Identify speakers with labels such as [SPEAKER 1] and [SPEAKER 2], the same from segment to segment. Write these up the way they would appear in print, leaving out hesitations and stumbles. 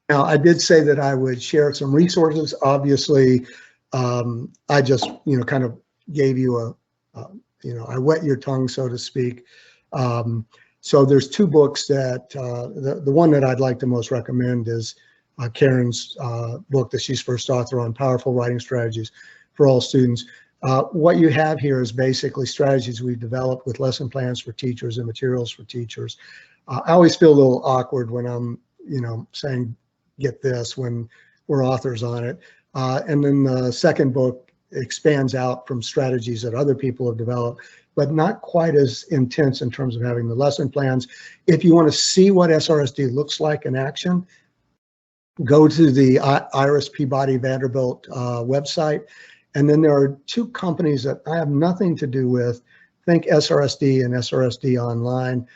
[SPEAKER 1] Now, I did say that I would share some resources. Obviously, I just, kind of gave you I wet your tongue, so to speak. So there's two books that, the one that I'd like to most recommend is Karen's book that she's first author on, Powerful Writing Strategies for All Students. What you have here is basically strategies we've developed with lesson plans for teachers and materials for teachers. I always feel a little awkward when I'm, saying, get this, when we're authors on it. And then the second book expands out from strategies that other people have developed, but not quite as intense in terms of having the lesson plans. If you want to see what SRSD looks like in action, go to the Iris Peabody Vanderbilt website. And then there are two companies that I have nothing to do with. Think SRSD and SRSD Online.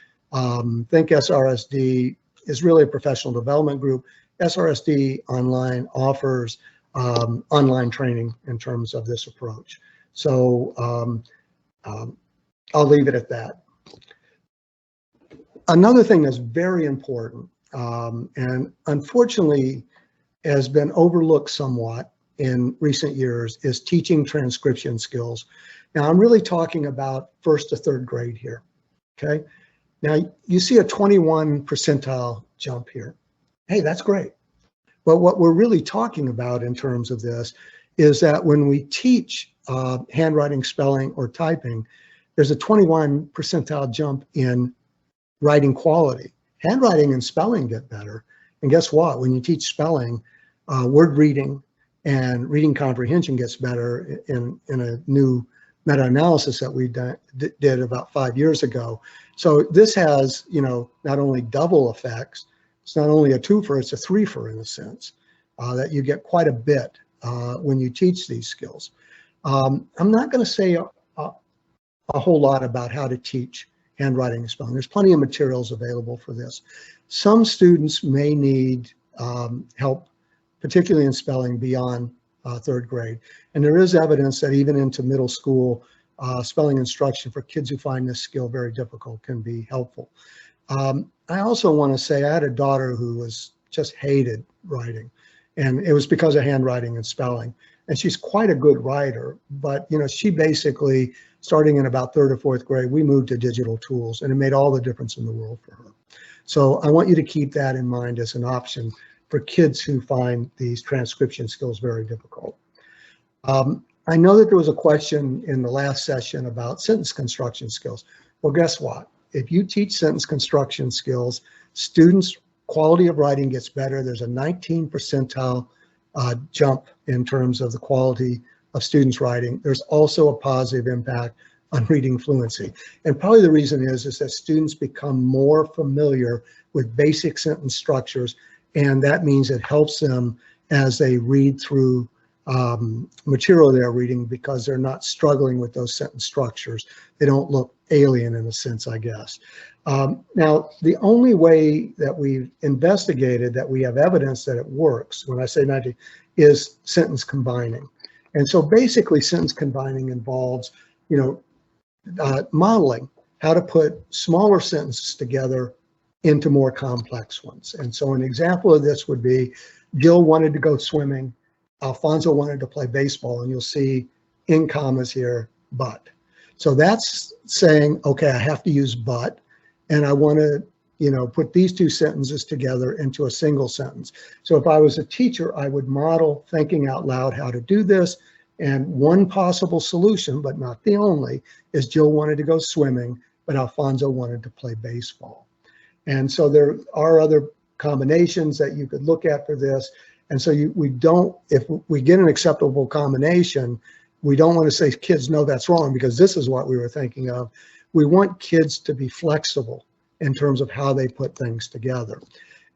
[SPEAKER 1] Think SRSD is really a professional development group. SRSD Online offers online training in terms of this approach. So I'll leave it at that. Another thing that's very important, and unfortunately has been overlooked somewhat in recent years, is teaching transcription skills. Now, I'm really talking about 1st to 3rd grade here, okay? Now, you see a 21 percentile jump here. Hey, that's great. But what we're really talking about in terms of this is that when we teach handwriting, spelling, or typing, there's a 21 percentile jump in writing quality. Handwriting and spelling get better. And guess what? When you teach spelling, word reading and reading comprehension gets better in a new meta-analysis that we did about 5 years ago. So this has, not only double effects, it's not only a twofer, it's a threefer in a sense, that you get quite a bit when you teach these skills. I'm not going to say a whole lot about how to teach handwriting and spelling. There's plenty of materials available for this. Some students may need help, particularly in spelling, beyond 3rd grade. And there is evidence that even into middle school, spelling instruction for kids who find this skill very difficult can be helpful. I also want to say I had a daughter who just hated writing, and it was because of handwriting and spelling. And she's quite a good writer, but she basically, starting in about 3rd or 4th grade, we moved to digital tools, and it made all the difference in the world for her. So I want you to keep that in mind as an option for kids who find these transcription skills very difficult. I know that there was a question in the last session about sentence construction skills. Well, guess what? If you teach sentence construction skills, students' quality of writing gets better. There's a 19 percentile jump in terms of the quality of students' writing. There's also a positive impact on reading fluency. And probably the reason is that students become more familiar with basic sentence structures, and that means it helps them as they read through material they're reading, because they're not struggling with those sentence structures. They don't look alien in a sense, I guess. Now, the only way that we've investigated that we have evidence that it works, when I say 90, is sentence combining. And so basically sentence combining involves, modeling how to put smaller sentences together into more complex ones. And so an example of this would be, Jill wanted to go swimming, Alfonso wanted to play baseball, and you'll see in commas here, but. So that's saying, okay, I have to use but, and I want to, put these two sentences together into a single sentence. So if I was a teacher, I would model thinking out loud how to do this. And one possible solution, but not the only, is Jill wanted to go swimming, but Alfonso wanted to play baseball. And so there are other combinations that you could look at for this. And so if we get an acceptable combination, we don't want to say, kids, no, that's wrong, because this is what we were thinking of. We want kids to be flexible in terms of how they put things together.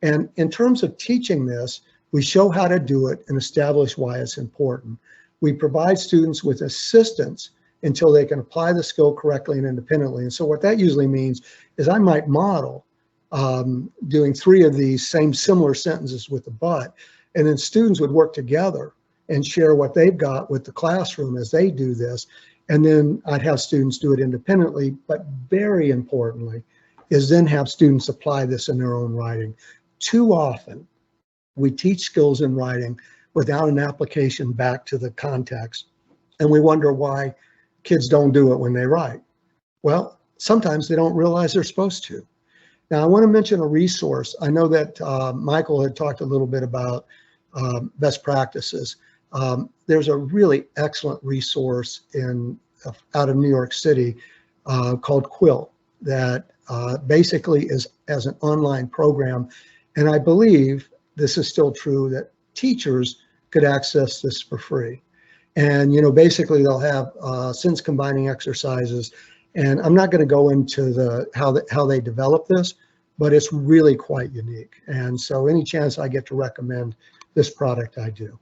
[SPEAKER 1] And in terms of teaching this, we show how to do it and establish why it's important. We provide students with assistance until they can apply the skill correctly and independently. And so what that usually means is I might model doing 3 of these similar sentences with the but, and then students would work together and share what they've got with the classroom as they do this. And then I'd have students do it independently, but very importantly is then have students apply this in their own writing. Too often, We teach skills in writing without an application back to the context. And we wonder why kids don't do it when they write. Well, sometimes they don't realize they're supposed to. Now, I want to mention a resource. I know that Michael had talked a little bit about best practices. There's a really excellent resource out of New York City called Quill that basically is as an online program. And I believe this is still true, that teachers could access this for free. And, basically they'll have sentence combining exercises. And I'm not going to go into how they develop this, but it's really quite unique. And so any chance I get to recommend this product, I do.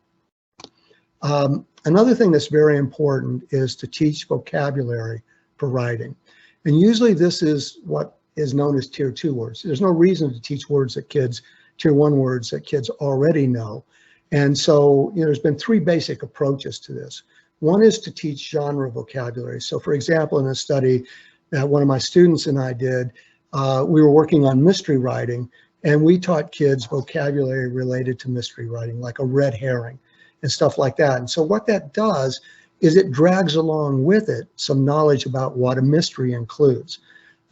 [SPEAKER 1] Another thing that's very important is to teach vocabulary for writing. And usually this is what is known as tier 2 words. There's no reason to teach tier 1 words that kids already know. And so, there's been 3 basic approaches to this. One is to teach genre vocabulary. So for example, in a study that one of my students and I did, we were working on mystery writing, and we taught kids vocabulary related to mystery writing, like a red herring and stuff like that. And so what that does is it drags along with it some knowledge about what a mystery includes.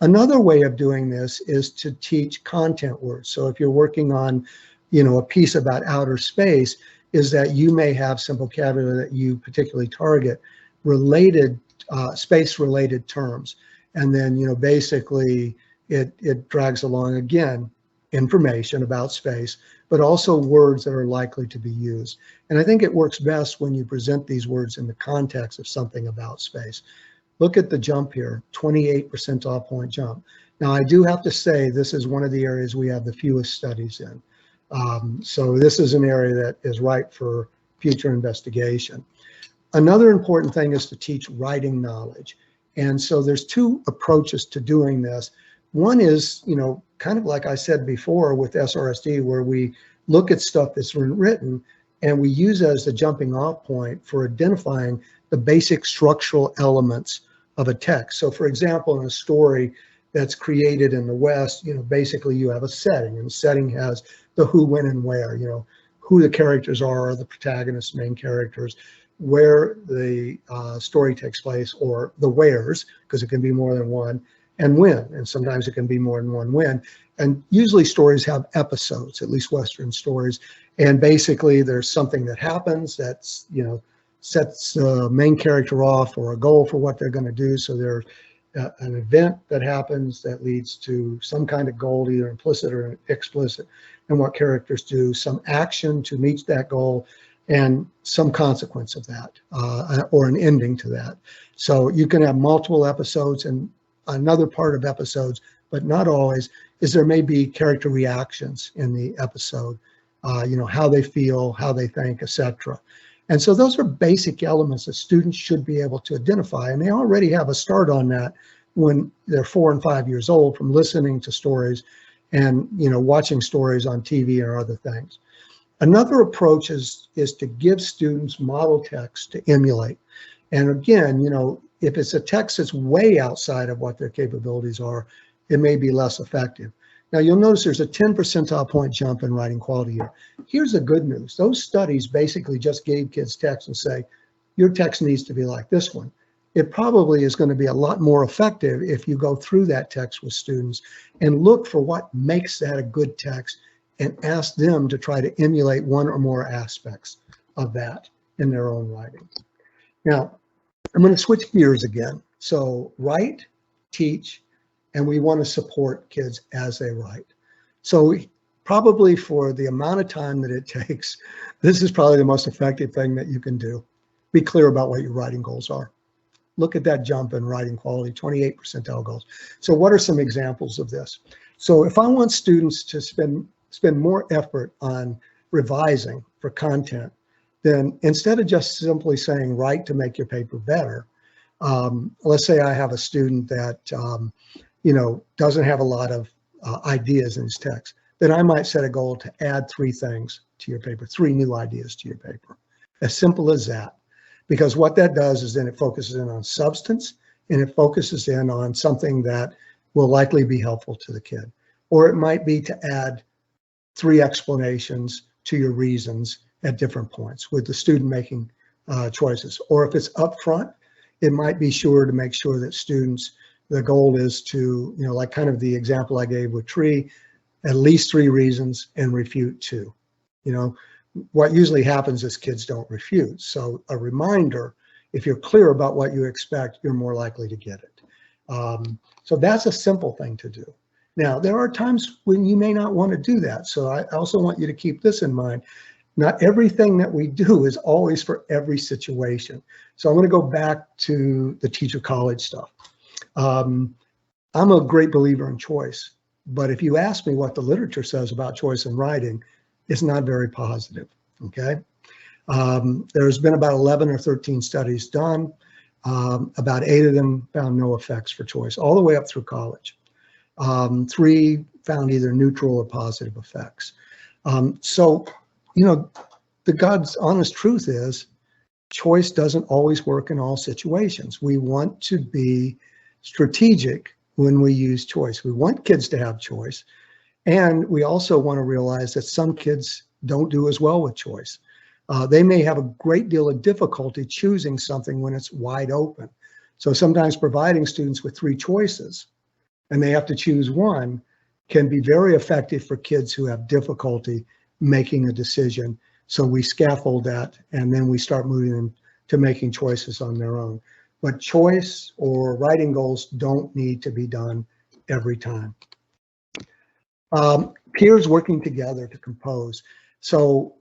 [SPEAKER 1] Another way of doing this is to teach content words. So if you're working on, a piece about outer space, is that you may have some vocabulary that you particularly target related, space-related terms. And then, basically it drags along, again, information about space, but also words that are likely to be used. And I think it works best when you present these words in the context of something about space. Look at the jump here, 28 percentile point jump. Now, I do have to say this is one of the areas we have the fewest studies in. So this is an area that is ripe for future investigation. Another important thing is to teach writing knowledge. And so there's 2 approaches to doing this. One is, kind of like I said before with SRSD, where we look at stuff that's written and we use it as the jumping off point for identifying the basic structural elements of a text. So for example, in a story that's created in the West, basically you have a setting, and the setting has the who, when, and where, who the characters are, the protagonists, main characters, where the story takes place, or the wheres, because it can be more than one, and when, and sometimes it can be more than one when. And usually stories have episodes, at least Western stories, and basically there's something that happens that's, sets the main character off, or a goal for what they're going to do. So there's an event that happens that leads to some kind of goal, either implicit or explicit, and what characters do, some action to meet that goal, and some consequence of that, or an ending to that. So you can have multiple episodes, and another part of episodes, but not always, is there may be character reactions in the episode, how they feel, how they think, etc. And so those are basic elements that students should be able to identify, and they already have a start on that when they're 4 and 5 years old from listening to stories and watching stories on TV or other things. Another approach is to give students model text to emulate. And again, if it's a text that's way outside of what their capabilities are, it may be less effective. Now you'll notice there's a 10 percentile point jump in writing quality here. Here's the good news. Those studies basically just gave kids text and say, your text needs to be like this one. It probably is going to be a lot more effective if you go through that text with students and look for what makes that a good text and ask them to try to emulate one or more aspects of that in their own writing. Now, I'm going to switch gears again. So write, teach, and we want to support kids as they write. So probably for the amount of time that it takes, this is probably the most effective thing that you can do. Be clear about what your writing goals are. Look at that jump in writing quality, 28 percentile goals. So what are some examples of this? So if I want students to spend more effort on revising for content, then instead of just simply saying write to make your paper better, let's say I have a student that doesn't have a lot of ideas in his text, then I might set a goal to add 3 things to your paper, 3 new ideas to your paper. As simple as that. Because what that does is then it focuses in on substance, and it focuses in on something that will likely be helpful to the kid. Or it might be to add 3 explanations to your reasons at different points with the student making choices. Or if it's upfront, it might be sure to make sure that students, the goal is to, like kind of the example I gave with tree, at least 3 reasons and refute 2. What usually happens is kids don't refute. So a reminder, if you're clear about what you expect, you're more likely to get it. So that's a simple thing to do. Now, there are times when you may not want to do that. So I also want you to keep this in mind. Not everything that we do is always for every situation. So I'm going to go back to the teacher college stuff. I'm a great believer in choice, but if you ask me what the literature says about choice in writing, it's not very positive, okay? There's been about 11 or 13 studies done. About 8 of them found no effects for choice, all the way up through college. 3 found either neutral or positive effects. So, the God's honest truth is choice doesn't always work in all situations. We want to be strategic when we use choice. We want kids to have choice. And we also want to realize that some kids don't do as well with choice. They may have a great deal of difficulty choosing something when it's wide open. So sometimes providing students with 3 choices and they have to choose one can be very effective for kids who have difficulty making a decision. So we scaffold that and then we start moving them to making choices on their own. But choice or writing goals don't need to be done every time. Peers working together to compose. So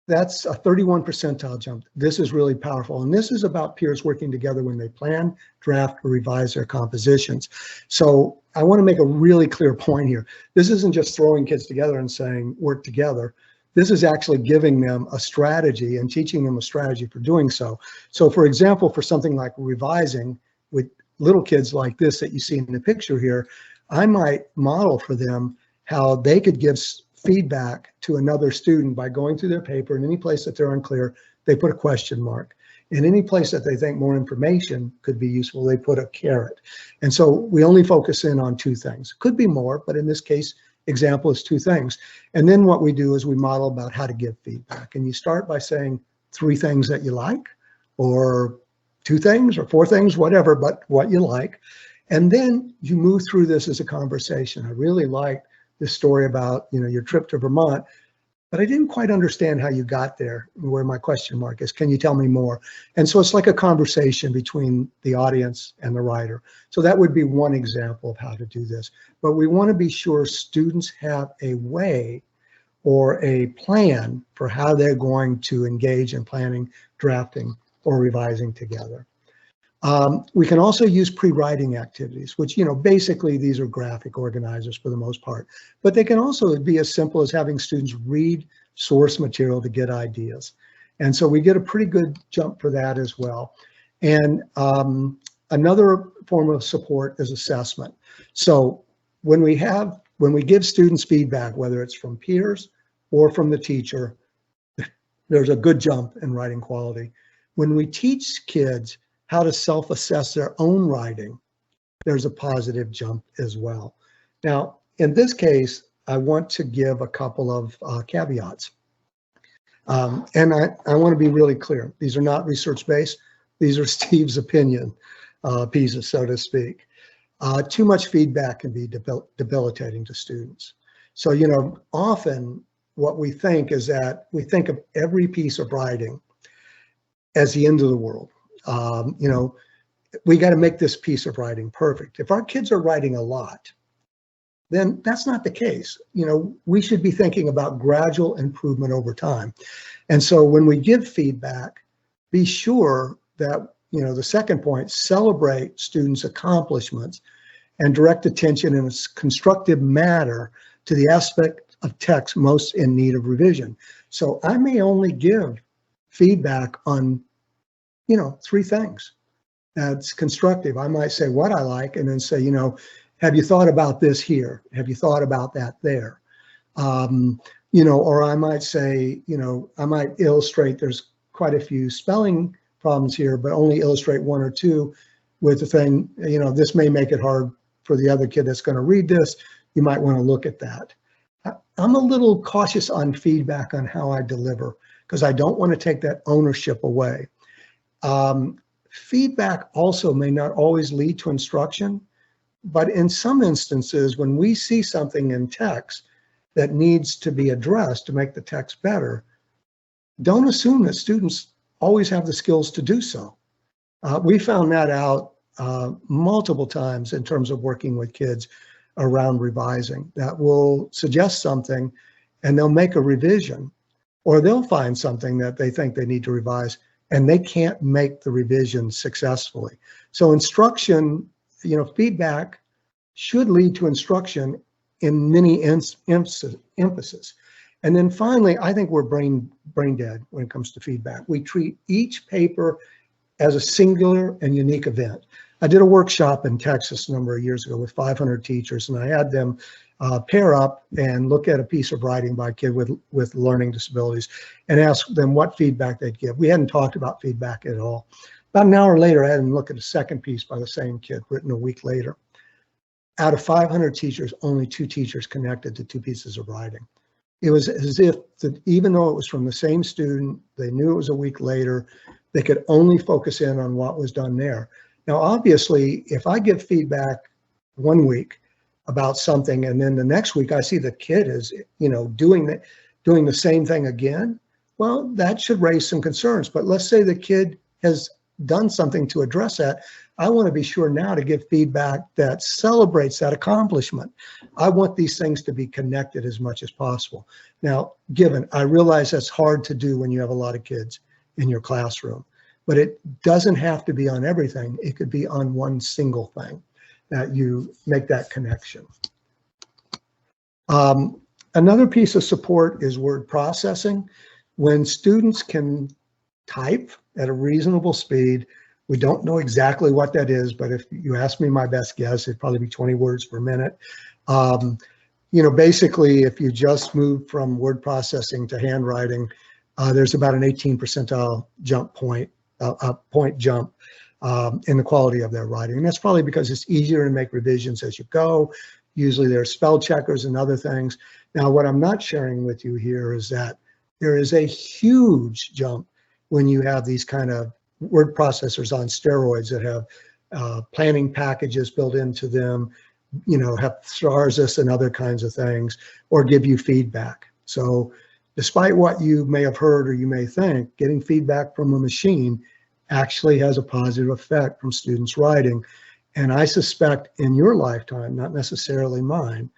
[SPEAKER 1] that's a 31 percentile jump. This is really powerful. And this is about peers working together when they plan, draft, or revise their compositions. So I want to make a really clear point here. This isn't just throwing kids together and saying, work together. This is actually giving them a strategy and teaching them a strategy for doing so. So for example, for something like revising with little kids like this that you see in the picture here, I might model for them how they could give feedback to another student by going through their paper. In any place that they're unclear, they put a question mark. In any place that they think more information could be useful, they put a caret. And so we only focus in on 2 things. Could be more, but in this case, example is 2 things. And then what we do is we model about how to give feedback. And you start by saying 3 things that you like, or 2 things, or 4 things, whatever, but what you like. And then you move through this as a conversation. I really like this story about, your trip to Vermont, but I didn't quite understand how you got there, where my question mark is. Can you tell me more? And so it's like a conversation between the audience and the writer. So that would be one example of how to do this. But we want to be sure students have a way or a plan for how they're going to engage in planning, drafting, or revising together. We can also use pre-writing activities, which, basically these are graphic organizers for the most part, but they can also be as simple as having students read source material to get ideas. And so we get a pretty good jump for that as well. And another form of support is assessment. So when we give students feedback, whether it's from peers or from the teacher, there's a good jump in writing quality. When we teach kids how to self-assess their own writing, there's a positive jump as well. Now, in this case, I want to give a couple of caveats. And I want to be really clear. These are not research-based. These are Steve's opinion pieces, so to speak. Too much feedback can be debilitating to students. So, often what we think is that we think of every piece of writing as the end of the world. We got to make this piece of writing perfect. If our kids are writing a lot, then that's not the case. We should be thinking about gradual improvement over time. And so when we give feedback, be sure that, the second point, celebrate students' accomplishments and direct attention in a constructive manner to the aspect of text most in need of revision. So I may only give feedback on 3 things that's constructive. I might say what I like and then say, have you thought about this here? Have you thought about that there? Or I might say, I might illustrate, there's quite a few spelling problems here, but only illustrate 1 or 2 with the thing, this may make it hard for the other kid that's going to read this. You might want to look at that. I'm a little cautious on feedback on how I deliver because I don't want to take that ownership away. Feedback also may not always lead to instruction, but in some instances, when we see something in text that needs to be addressed to make the text better, don't assume that students always have the skills to do so. We found that out multiple times in terms of working with kids around revising, that will suggest something and they'll make a revision, or they'll find something that they think they need to revise and they can't make the revision successfully. So instruction, feedback should lead to instruction in many emphasis. And then finally, I think we're brain dead when it comes to feedback. We treat each paper as a singular and unique event. I did a workshop in Texas a number of years ago with 500 teachers, and I had them pair up and look at a piece of writing by a kid with learning disabilities and ask them what feedback they'd give. We hadn't talked about feedback at all. About an hour later, I had them look at a second piece by the same kid written a week later. Out of 500 teachers, only 2 teachers connected to 2 pieces of writing. It was as if even though it was from the same student, they knew it was a week later, they could only focus in on what was done there. Now, obviously, if I give feedback one week about something and then the next week I see the kid is, doing the same thing again, well, that should raise some concerns. But let's say the kid has done something to address that. I want to be sure now to give feedback that celebrates that accomplishment. I want these things to be connected as much as possible. Now, I realize that's hard to do when you have a lot of kids in your classroom, but it doesn't have to be on everything. It could be on one single thing that you make that connection. Another piece of support is word processing. When students can type at a reasonable speed, we don't know exactly what that is, but if you ask me my best guess, it'd probably be 20 words per minute. Basically, if you just move from word processing to handwriting, there's about an 18 percentile point jump in the quality of their writing. And that's probably because it's easier to make revisions as you go. Usually there's spell checkers and other things. Now, what I'm not sharing with you here is that there is a huge jump when you have these kind of word processors on steroids that have planning packages built into them, have thesaurus and other kinds of things, or give you feedback. So despite what you may have heard or you may think, getting feedback from a machine actually has a positive effect from students' writing. And I suspect in your lifetime, not necessarily mine,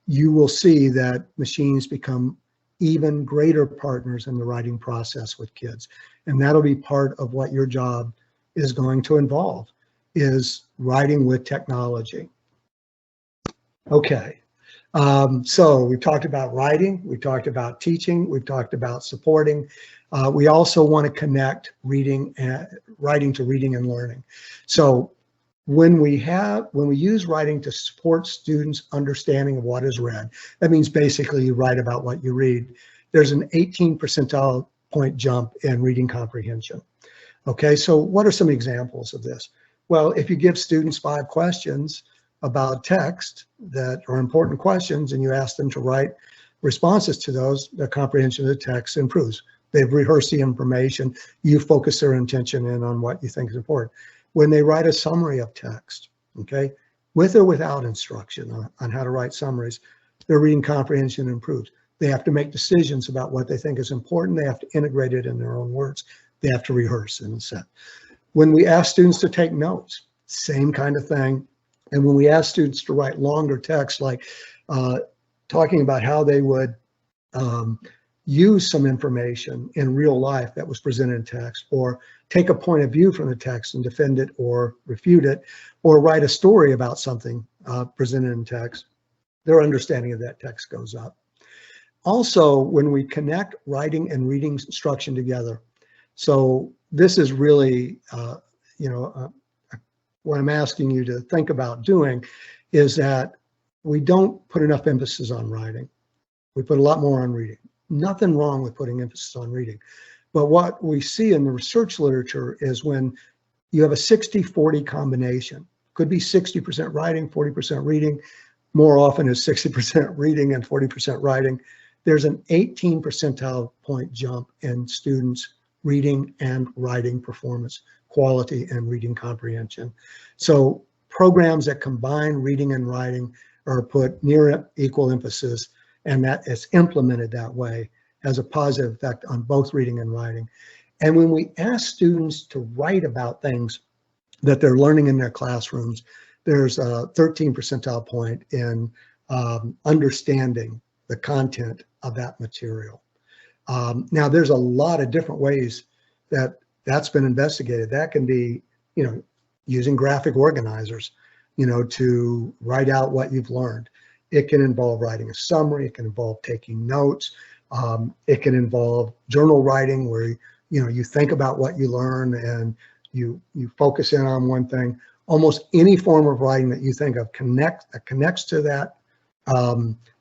[SPEAKER 1] you will see that machines become even greater partners in the writing process with kids. And that'll be part of what your job is going to involve, is writing with technology. Okay, so we talked about writing, we talked about teaching, we've talked about supporting. We also want to connect writing to reading and learning. So when we use writing to support students' understanding of what is read, that means basically you write about what you read. There's an 18 percentile point jump in reading comprehension. Okay, so what are some examples of this? Well, if you give students 5 questions about text that are important questions and you ask them to write responses to those, their comprehension of the text improves. They've rehearsed the information, you focus their attention in on what you think is important. When they write a summary of text, okay, with or without instruction on how to write summaries, their reading comprehension improves. They have to make decisions about what they think is important. They have to integrate it in their own words. They have to rehearse in a sense. When we ask students to take notes, same kind of thing. And when we ask students to write longer text, like talking about how they would use some information in real life that was presented in text, or take a point of view from the text and defend it or refute it, or write a story about something presented in text, their understanding of that text goes up. Also, when we connect writing and reading instruction together, so this is really, what I'm asking you to think about doing is that we don't put enough emphasis on writing. We put a lot more on reading. Nothing wrong with putting emphasis on reading. But what we see in the research literature is when you have a 60-40 combination, could be 60% writing, 40% reading, more often is 60% reading and 40% writing, there's an 18 percentile point jump in students' reading and writing performance, quality, and reading comprehension. So programs that combine reading and writing are put near equal emphasis, and that is implemented that way has a positive effect on both reading and writing. And when we ask students to write about things that they're learning in their classrooms, there's a 13 percentile point in understanding the content of that material. Now, there's a lot of different ways that that's been investigated. That can be, using graphic organizers, to write out what you've learned. It can involve writing a summary. It can involve taking notes. It can involve journal writing where, you think about what you learn and you focus in on one thing. Almost any form of writing that you think of that connects to that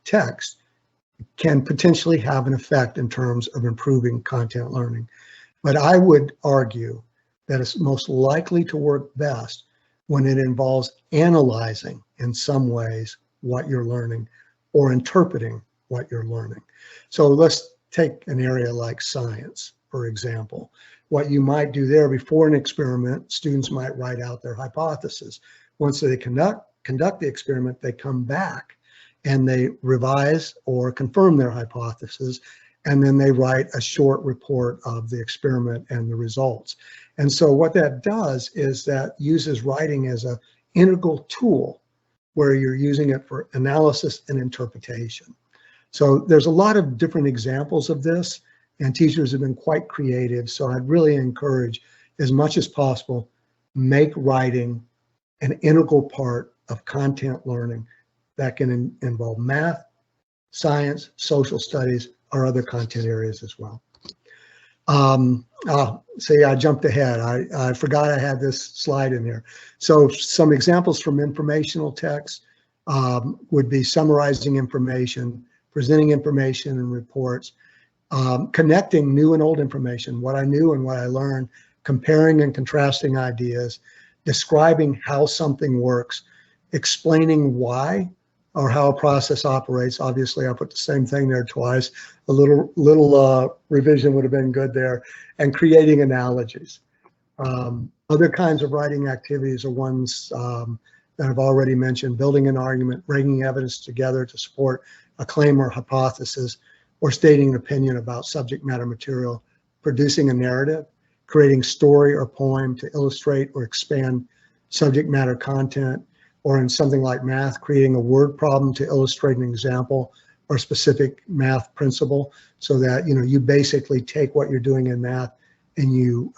[SPEAKER 1] text can potentially have an effect in terms of improving content learning. But I would argue that it's most likely to work best when it involves analyzing in some ways what you're learning or interpreting what you're learning. So let's take an area like science, for example. What you might do there before an experiment, students might write out their hypothesis. Once they conduct the experiment, they come back and they revise or confirm their hypothesis, and then they write a short report of the experiment and the results. And so what that does is that uses writing as an integral tool where you're using it for analysis and interpretation. So there's a lot of different examples of this, and teachers have been quite creative. So I'd really encourage, as much as possible, make writing an integral part of content learning. That can involve math, science, social studies, or other content areas as well. See, I jumped ahead. I forgot I had this slide in here. So some examples from informational text would be summarizing information, presenting information and reports, connecting new and old information, what I knew and what I learned, comparing and contrasting ideas, describing how something works, explaining why or how a process operates. Obviously, I put the same thing there twice. A little revision would have been good there. And creating analogies. Other kinds of writing activities are ones that I've already mentioned: building an argument, bringing evidence together to support a claim or hypothesis, or stating an opinion about subject matter material, producing a narrative, creating story or poem to illustrate or expand subject matter content, or in something like math, creating a word problem to illustrate an example or specific math principle, so that you basically take what you're doing in math and you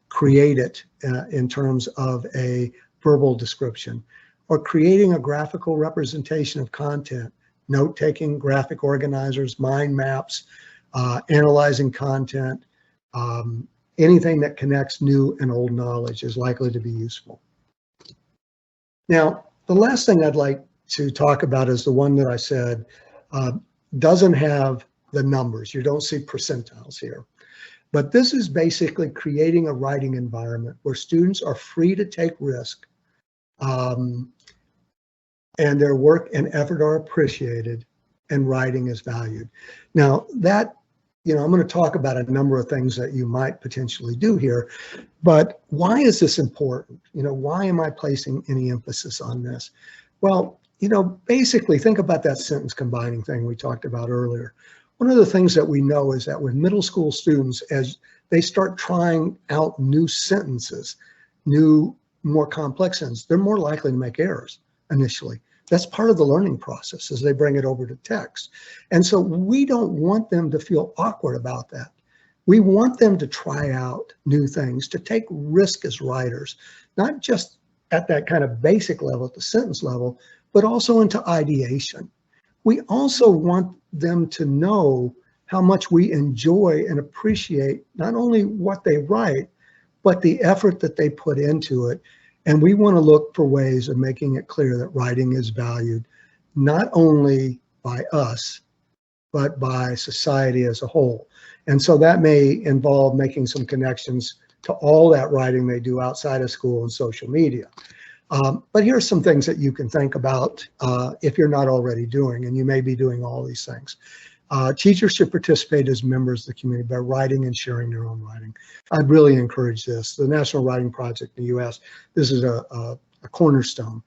[SPEAKER 1] create it in terms of a verbal description, or creating a graphical representation of content, note-taking, graphic organizers, mind maps, analyzing content. Anything that connects new and old knowledge is likely to be useful. Now, the last thing I'd like to talk about is the one that I said doesn't have the numbers. You don't see percentiles here. But this is basically creating a writing environment where students are free to take risk and their work and effort are appreciated and writing is valued. Now that, I'm going to talk about a number of things that you might potentially do here, but why is this important? Why am I placing any emphasis on this? Well, basically think about that sentence combining thing we talked about earlier. One of the things that we know is that with middle school students, as they start trying out new sentences, new, more complex sentences, they're more likely to make errors initially. That's part of the learning process as they bring it over to text. And so we don't want them to feel awkward about that. We want them to try out new things, to take risk as writers, not just at that kind of basic level, at the sentence level, but also into ideation. We also want them to know how much we enjoy and appreciate not only what they write, but the effort that they put into it. And we want to look for ways of making it clear that writing is valued, not only by us, but by society as a whole. And so that may involve making some connections to all that writing they do outside of school and social media. But here are some things that you can think about if you're not already doing, and you may be doing all these things. Teachers should participate as members of the community by writing and sharing their own writing. I'd really encourage this. The National Writing Project in the U.S., this is a cornerstone.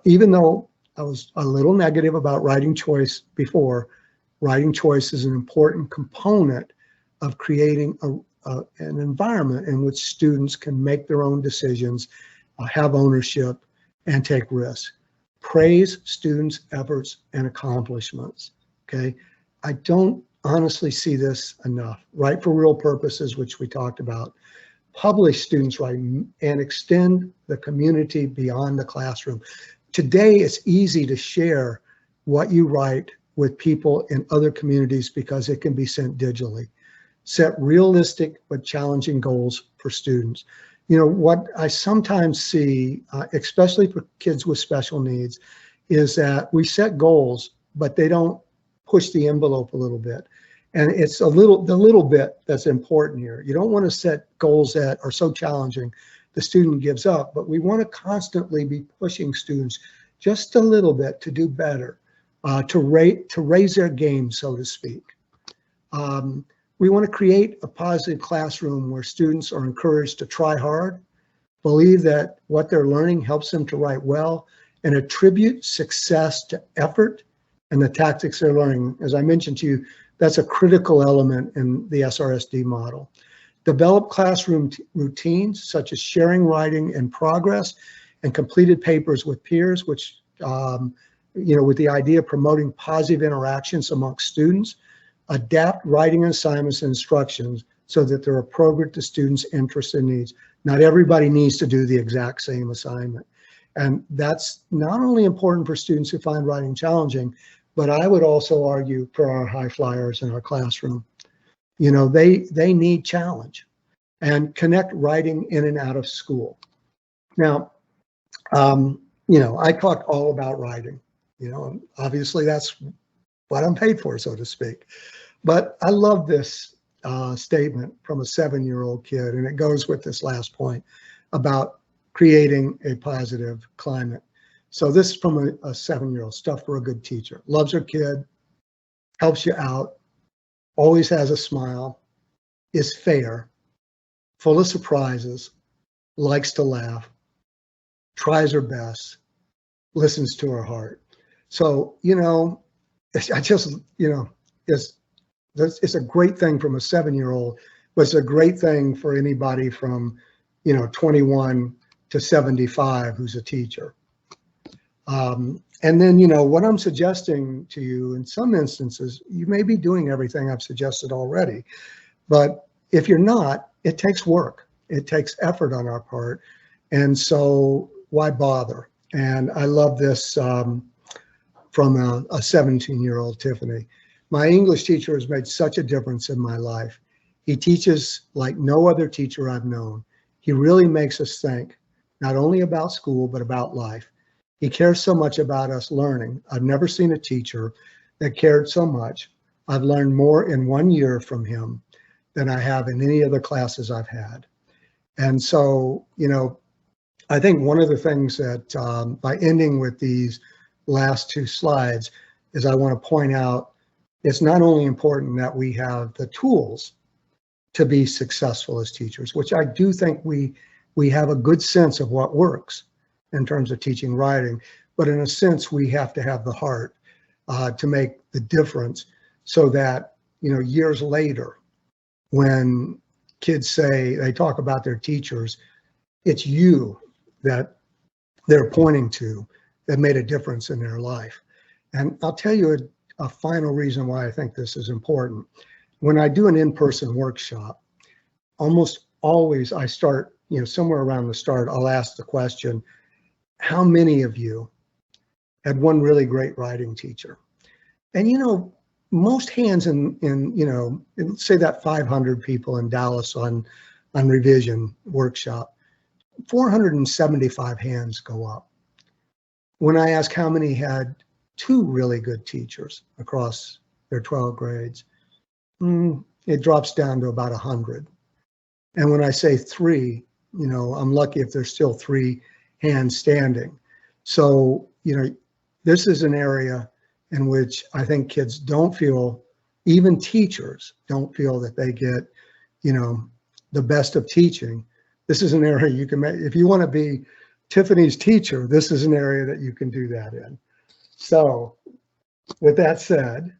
[SPEAKER 1] Even though I was a little negative about writing choice before, writing choice is an important component of creating an environment in which students can make their own decisions, have ownership, and take risks. Praise students' efforts and accomplishments, okay? I don't honestly see this enough. Write for real purposes, which we talked about. Publish students' writing and extend the community beyond the classroom. Today, it's easy to share what you write with people in other communities because it can be sent digitally. Set realistic but challenging goals for students. You know, what I sometimes see, especially for kids with special needs, is that we set goals, but they don't push the envelope a little bit. And it's the little bit that's important here. You don't want to set goals that are so challenging the student gives up, but we want to constantly be pushing students just a little bit to do better, to raise their game, so to speak. We want to create a positive classroom where students are encouraged to try hard, believe that what they're learning helps them to write well, and attribute success to effort and the tactics they're learning. As I mentioned to you, that's a critical element in the SRSD model. Develop classroom routines such as sharing writing in progress and completed papers with peers, which, with the idea of promoting positive interactions amongst students. Adapt writing assignments and instructions so that they're appropriate to students' interests and needs. Not everybody needs to do the exact same assignment. And that's not only important for students who find writing challenging, but I would also argue for our high flyers in our classroom. You know, they need challenge, and connect writing in and out of school. Now, I talked all about writing, and obviously that's what I'm paid for, so to speak. But I love this statement from a 7-year-old kid, and it goes with this last point about creating a positive climate. So this is from a 7-year-old, stuff for a good teacher. Loves her kid, helps you out, always has a smile, is fair, full of surprises, likes to laugh, tries her best, listens to her heart. So, I just, it's a great thing from a 7-year-old, but it's a great thing for anybody from, 21 to 75 who's a teacher. And then, what I'm suggesting to you in some instances, you may be doing everything I've suggested already, but if you're not, it takes work. It takes effort on our part. And so why bother? And I love this from a 17-year-old Tiffany. My English teacher has made such a difference in my life. He teaches like no other teacher I've known. He really makes us think, not only about school, but about life. He cares so much about us learning. I've never seen a teacher that cared so much. I've learned more in 1 year from him than I have in any other classes I've had. And so, I think one of the things that by ending with these last two slides is I want to point out it's not only important that we have the tools to be successful as teachers, which I do think we have a good sense of what works in terms of teaching writing, but in a sense, we have to have the heart to make the difference so that, years later, when kids say, they talk about their teachers, it's you that they're pointing to that made a difference in their life. And I'll tell you a final reason why I think this is important. When I do an in-person workshop, almost always I start, somewhere around the start, I'll ask the question, how many of you had one really great writing teacher? And most hands in say that 500 people in Dallas on revision workshop, 475 hands go up. When I ask how many had two really good teachers across their 12 grades, it drops down to about 100. And when I say three, I'm lucky if there's still 3 handstanding. So, this is an area in which I think kids don't feel, even teachers don't feel that they get, the best of teaching. This is an area you can make, if you want to be Tiffany's teacher, this is an area that you can do that in. So with that said,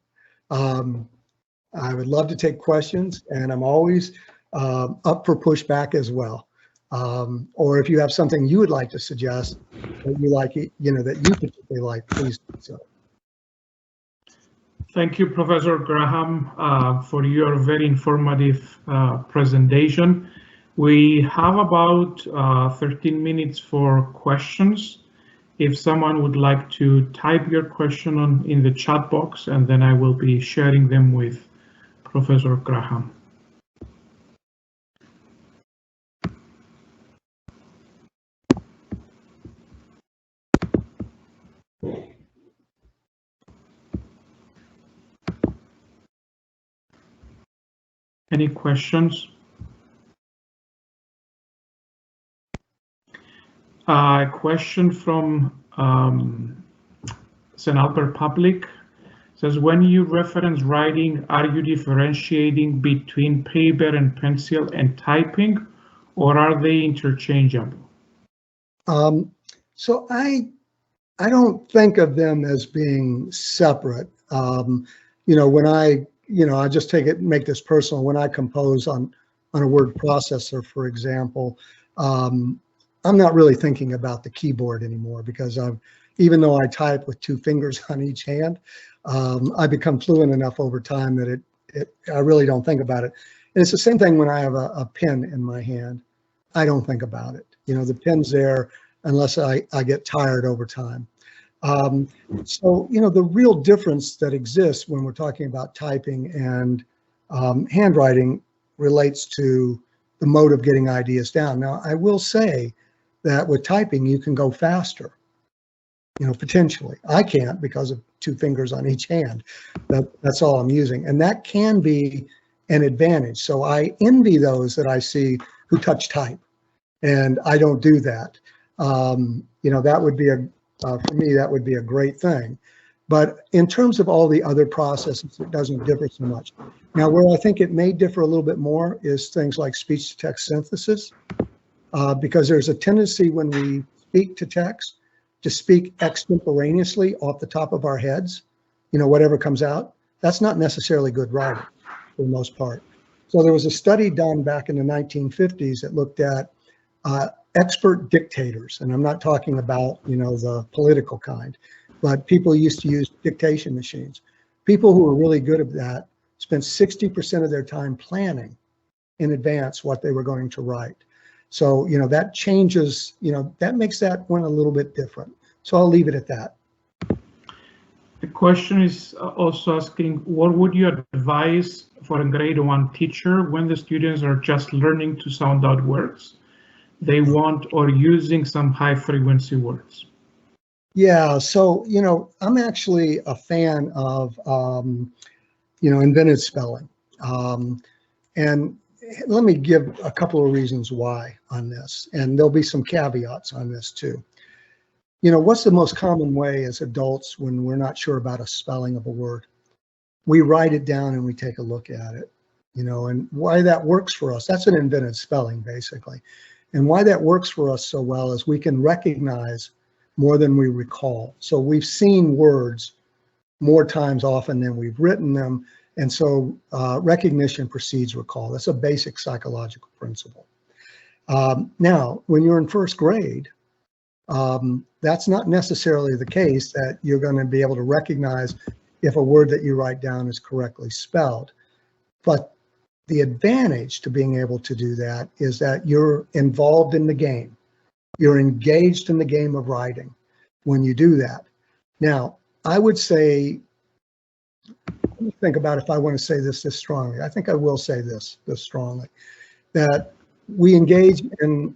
[SPEAKER 1] I would love to take questions, and I'm always up for pushback as well. Or if you have something you would like to suggest that you like, that you particularly like, please do so.
[SPEAKER 2] Thank you, Professor Graham, for your very informative presentation. We have about 13 minutes for questions. If someone would like to type your question in the chat box, and then I will be sharing them with Professor Graham. Any questions? A question from St. Albert Public says, when you reference writing, are you differentiating between paper and pencil and typing, or are they interchangeable?
[SPEAKER 1] So I don't think of them as being separate. When I just make this personal. When I compose on a word processor, for example, I'm not really thinking about the keyboard anymore, because even though I type with 2 fingers on each hand, I become fluent enough over time that I really don't think about it. And it's the same thing when I have a pen in my hand. I don't think about it. The pen's there unless I get tired over time. So, the real difference that exists when we're talking about typing and handwriting relates to the mode of getting ideas down. Now, I will say that with typing, you can go faster, potentially. I can't because of 2 fingers on each hand. That's all I'm using. And that can be an advantage. So I envy those that I see who touch type, and I don't do that. That would be for me, that would be a great thing. But in terms of all the other processes, it doesn't differ so much. Now, where I think it may differ a little bit more is things like speech-to-text synthesis, because there's a tendency when we speak to text to speak extemporaneously off the top of our heads, whatever comes out. That's not necessarily good writing for the most part. So there was a study done back in the 1950s that looked at expert dictators, and I'm not talking about, the political kind, but people used to use dictation machines. People who were really good at that spent 60% of their time planning in advance what they were going to write. So, that changes, that makes that one a little bit different. So I'll leave it at that.
[SPEAKER 2] The question is also asking, what would you advise for a grade 1 teacher when the students are just learning to sound out words they want or using some high frequency words?
[SPEAKER 1] Yeah, so, I'm actually a fan of, invented spelling. And let me give a couple of reasons why on this, and there'll be some caveats on this too. What's the most common way as adults when we're not sure about a spelling of a word? We write it down and we take a look at it, and why that works for us. That's an invented spelling, basically. And why that works for us so well is we can recognize more than we recall. So we've seen words more times often than we've written them. And so recognition precedes recall. That's a basic psychological principle. Now, when you're in first grade, that's not necessarily the case that you're going to be able to recognize if a word that you write down is correctly spelled. But the advantage to being able to do that is that you're involved in the game. You're engaged in the game of writing when you do that. Now, I would say, let me think about if I want to say this strongly. I think I will say this strongly, that we engage in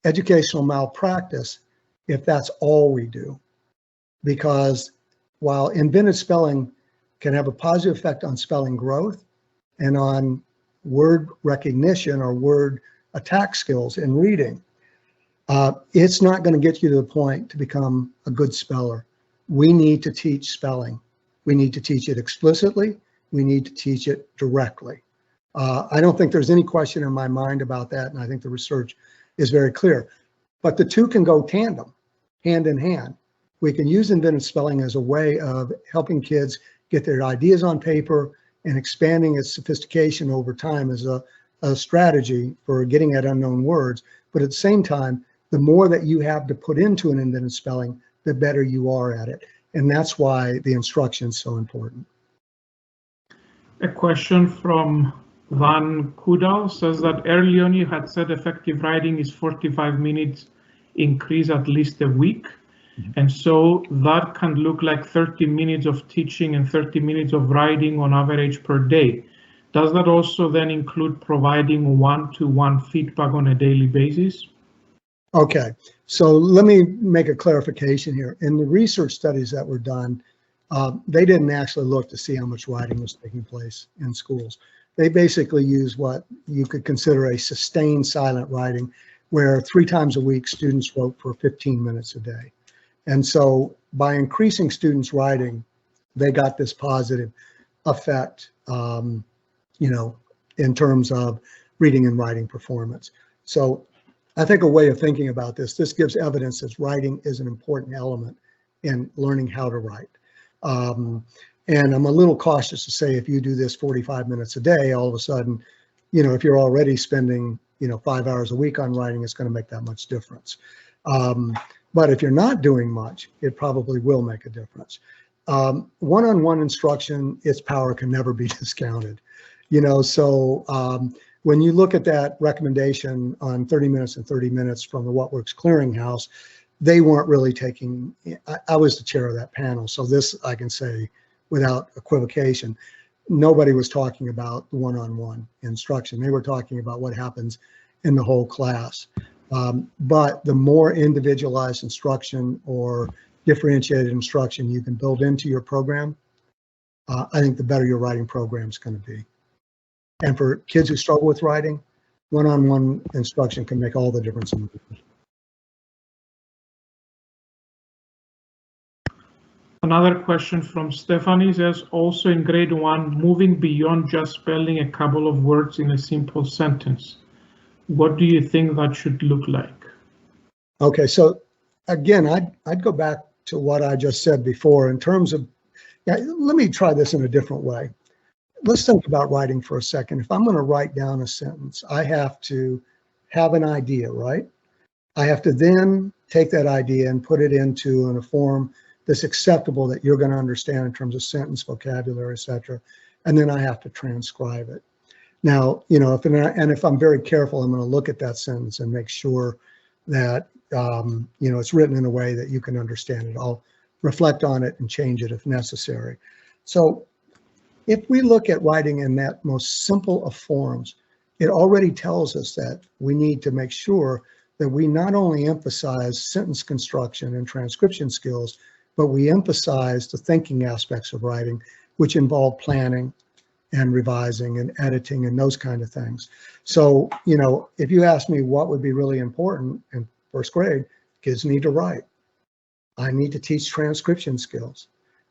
[SPEAKER 1] educational malpractice if that's all we do. Because while invented spelling can have a positive effect on spelling growth and on word recognition or word attack skills in reading, It's not going to get you to the point to become a good speller. We need to teach spelling. We need to teach it explicitly. We need to teach it directly. I don't think there's any question in my mind about that, and I think the research is very clear. But the two can go tandem, hand in hand. We can use inventive spelling as a way of helping kids get their ideas on paper and expanding its sophistication over time as a strategy for getting at unknown words. But at the same time, the more that you have to put into an inventive spelling, the better you are at it. And that's why the instruction is so important.
[SPEAKER 2] A question from Van Kudal says that early on you had said effective writing is 45 minutes increase at least a week. And so that can look like 30 minutes of teaching and 30 minutes of writing on average per day. Does that also then include providing one-to-one feedback on a daily basis?
[SPEAKER 1] Okay, so let me make a clarification here. In the research studies that were done, they didn't actually look to see how much writing was taking place in schools. They basically used what you could consider a sustained silent writing, where 3 times a week students wrote for 15 minutes a day. And so by increasing students' writing, they got this positive effect, in terms of reading and writing performance. So I think a way of thinking about this gives evidence that writing is an important element in learning how to write. And I'm a little cautious to say if you do this 45 minutes a day, all of a sudden, if you're already spending, 5 hours a week on writing, it's going to make that much difference. But if you're not doing much, it probably will make a difference. One-on-one instruction, its power can never be discounted. So when you look at that recommendation on 30 minutes and 30 minutes from the What Works Clearinghouse, they weren't really taking, I was the chair of that panel, so this I can say without equivocation, nobody was talking about the one-on-one instruction. They were talking about what happens in the whole class. But the more individualized instruction or differentiated instruction you can build into your program, I think the better your writing program is going to be. And for kids who struggle with writing, one-on-one instruction can make all the difference in the world.
[SPEAKER 2] Another question from Stephanie says, also in grade 1, moving beyond just spelling a couple of words in a simple sentence. What do you think that should look like? Okay,
[SPEAKER 1] so again, I'd go back to what I just said before in terms of, let me try this in a different way. Let's think about writing for a second. If I'm going to write down a sentence, I have to have an idea, right? I have to then take that idea and put it in a form that's acceptable that you're going to understand in terms of sentence, vocabulary, etc. And then I have to transcribe it. Now, if I'm very careful, I'm going to look at that sentence and make sure that, it's written in a way that you can understand it. I'll reflect on it and change it if necessary. So if we look at writing in that most simple of forms, it already tells us that we need to make sure that we not only emphasize sentence construction and transcription skills, but we emphasize the thinking aspects of writing, which involve planning and revising and editing and those kind of things. So, if you ask me what would be really important in first grade, kids need to write. I need to teach transcription skills.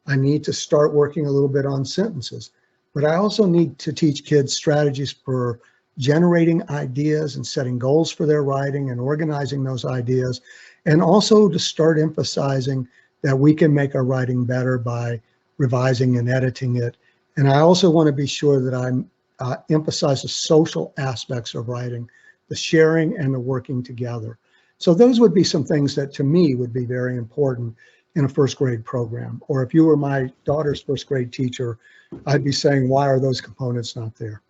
[SPEAKER 1] I need to start working a little bit on sentences, but I also need to teach kids strategies for generating ideas and setting goals for their writing and organizing those ideas, and also to start emphasizing that we can make our writing better by revising and editing it. And I also want to be sure that I emphasize the social aspects of writing, the sharing and the working together. So those would be some things that to me would be very important in a first grade program. Or if you were my daughter's first grade teacher, I'd be saying, why are those components not there?